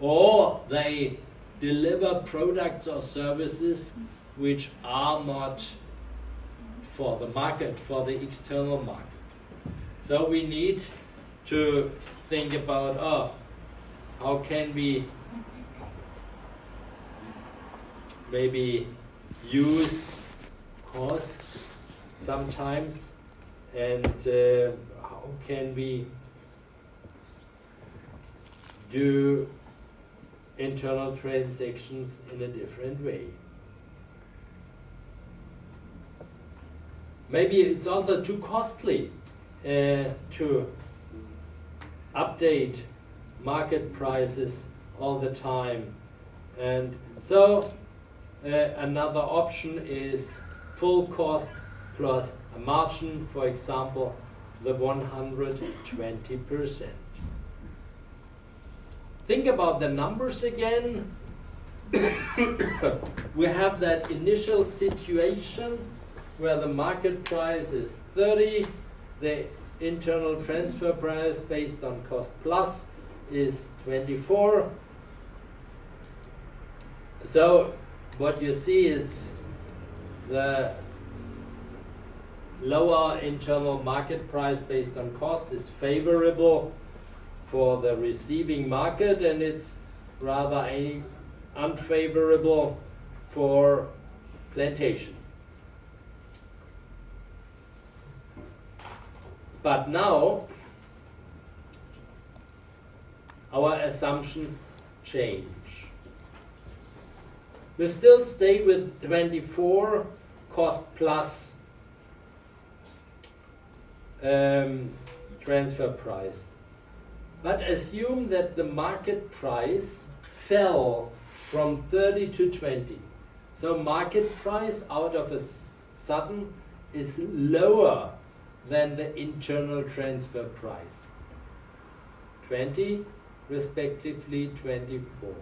or they deliver products or services which are not for the market, for the external market. So we need to think about, how can we maybe use cost sometimes, and how can we do internal transactions in a different way. Maybe it's also too costly to update market prices all the time. And so another option is full cost plus a margin, for example, the 120%. Think about the numbers again. We have that initial situation where the market price is 30, the internal transfer price based on cost plus is 24. So what you see is the lower internal market price based on cost is favorable for the receiving market, and it's rather unfavorable for plantation. But now our assumptions change. We still stay with 24 cost plus transfer price. But assume that the market price fell from 30 to 20. So market price out of a sudden is lower than the internal transfer price. 20, respectively 24.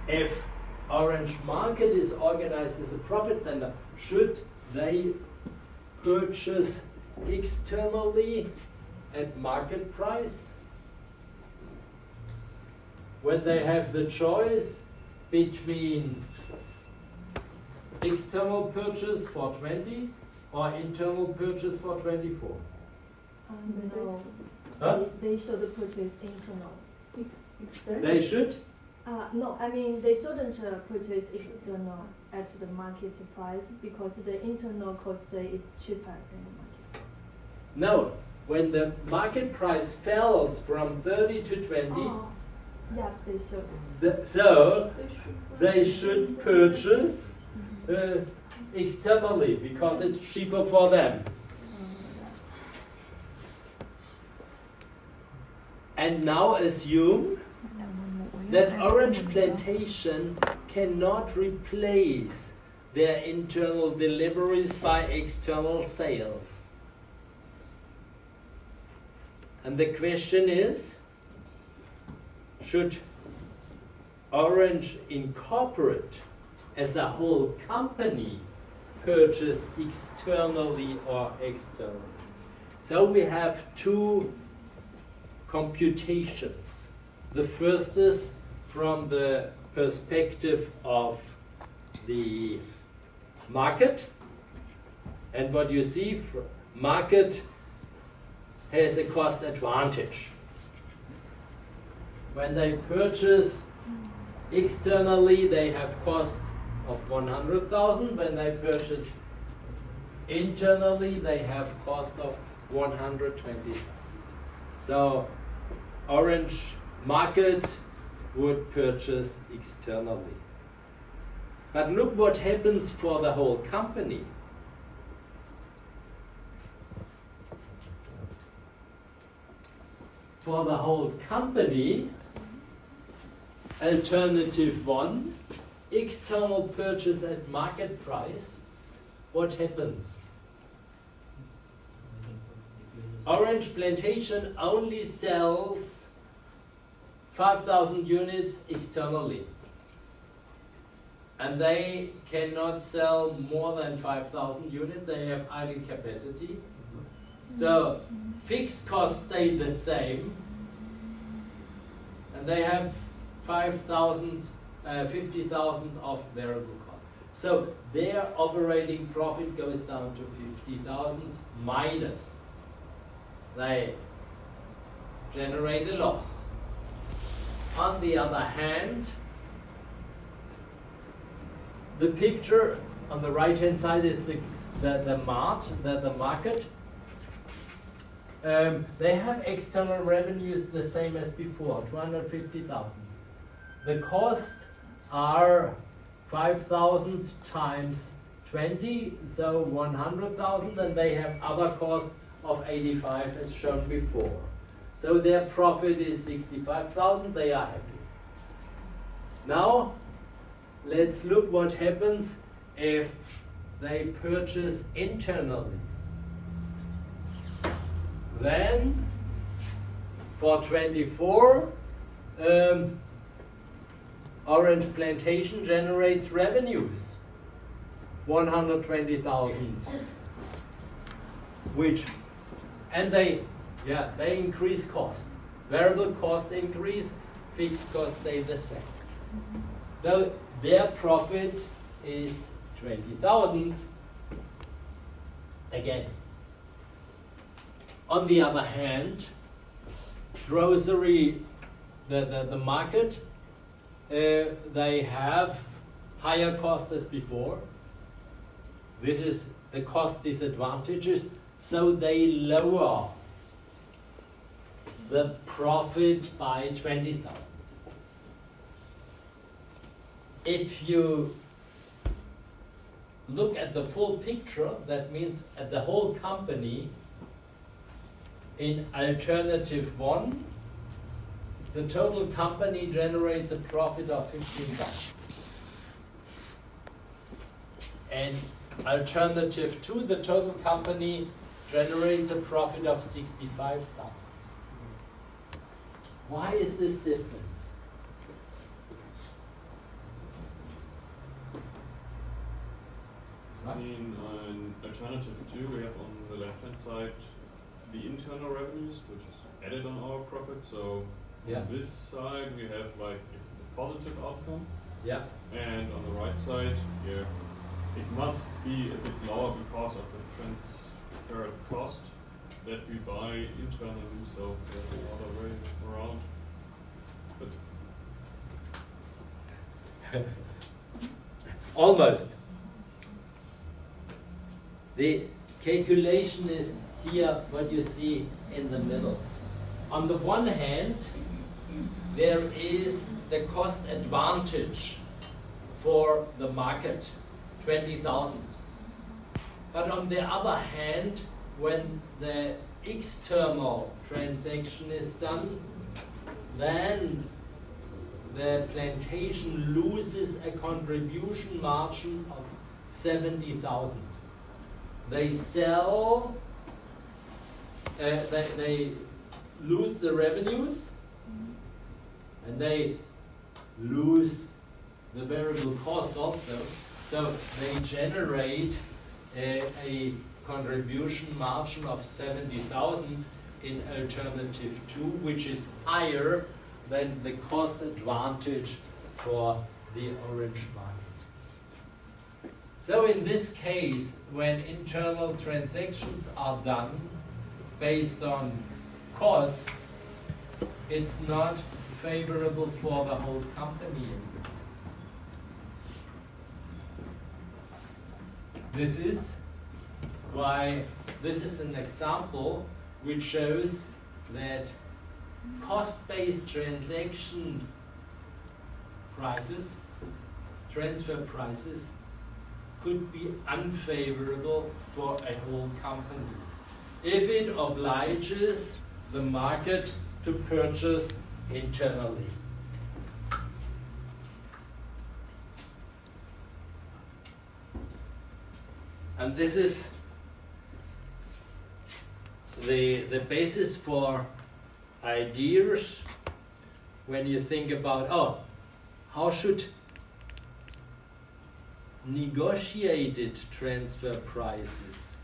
If Orange Market is organized as a profit center, should they purchase externally at market price? When they have the choice between external purchase for 20 or internal purchase for 24? No. Huh? They should purchase internal. External? They should? No, I mean they shouldn't purchase external at the market price because the internal cost is cheaper than the market price. No. When the market price falls from 30 to 20, Yes, they should. so they should purchase externally because it's cheaper for them. And now assume that Orange Plantation cannot replace their internal deliveries by external sales. And the question is, should Orange incorporate as a whole company purchase externally or externally? So we have two computations. The first is from the perspective of the market, and what you see, market has a cost advantage. When they purchase externally, they have cost of 100,000. When they purchase internally, they have cost of 120,000. So Orange Market would purchase externally. But look what happens for the whole company. For the whole company, alternative one, external purchase at market price, what happens? Orange Plantation only sells 5,000 units externally. And they cannot sell more than 5,000 units, they have idle capacity. So fixed costs stay the same, and they have 5,000, 50,000 of variable cost. So their operating profit goes down to 50,000 minus. They generate a loss. On the other hand, the picture on the right hand side is the market. They have external revenues the same as before, 250,000. The costs are 5,000 times 20, so 100,000, and they have other costs of 85 as shown before. So their profit is 65,000, they are happy. Now, let's look what happens if they purchase internally. Then, for 24, Orange Plantation generates revenues, 120,000, and they increase cost. Variable cost increase, fixed cost stay the same. Though their profit is 20,000 again. On the other hand, grocery, the market, they have higher cost as before. This is the cost disadvantages, so they lower the profit by 20,000. If you look at the full picture, that means at the whole company, in alternative 1, the total company generates a profit of 15,000. And alternative 2, the total company generates a profit of 65,000. Why is this difference? In alternative 2, we have on the left-hand side the internal revenues, which is added on our profit. So on this side, we have like a positive outcome. Yeah. And on the right side, it must be a bit lower because of the transferred cost that we buy internally. So there's another way around. But almost. The calculation is here what you see in the middle. On the one hand, there is the cost advantage for the market, 20,000. But on the other hand, when the external transaction is done, then the plantation loses a contribution margin of 70,000. They sell, they lose the revenues, and they lose the variable cost also. So they generate a contribution margin of 70,000 in alternative 2, which is higher than the cost advantage for the orange market. So in this case, when internal transactions are done based on cost, it's not favorable for the whole company. This is why this is an example which shows that cost-based transactions prices, transfer prices, could be unfavorable for a whole company if it obliges the market to purchase internally. And this is the basis for ideas when you think about, how should negotiated transfer prices